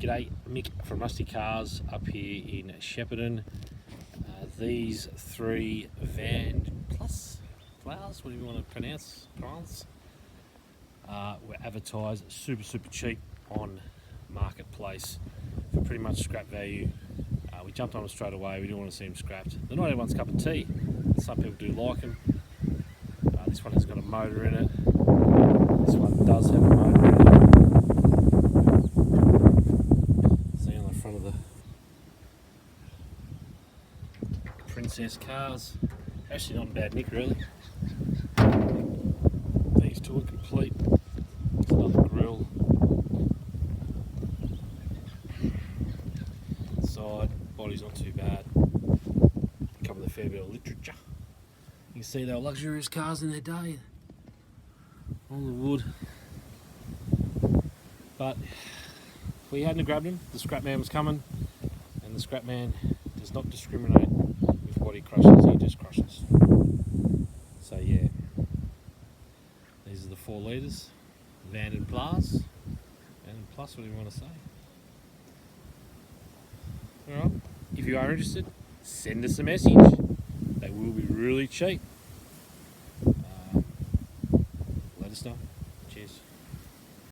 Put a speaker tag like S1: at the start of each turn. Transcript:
S1: G'day, Mick from Rusty Cars up here in Shepparton. These three Vanden plas, whatever you want to pronounce, were advertised super cheap on Marketplace for pretty much scrap value. We jumped on them straight away. We didn't want to see them scrapped. They're not everyone's cup of tea. Some people do like them. This one has got a motor in it. This one does have a motor in it. See on the front of the Princess cars. Actually not in bad nick really. These two are complete. There's another grille. Side, body's not too bad. Come with a fair bit of literature. You can see they were luxurious cars in their day. All the wood. But if we hadn't grabbed him, the scrap man was coming, and the scrap man does not discriminate with what he crushes, he just crushes. So yeah, these are the 4 litres, Vanden plas, what do you want to say? Alright, if you are interested, send us a message. They will be really cheap. Let us know. Cheers.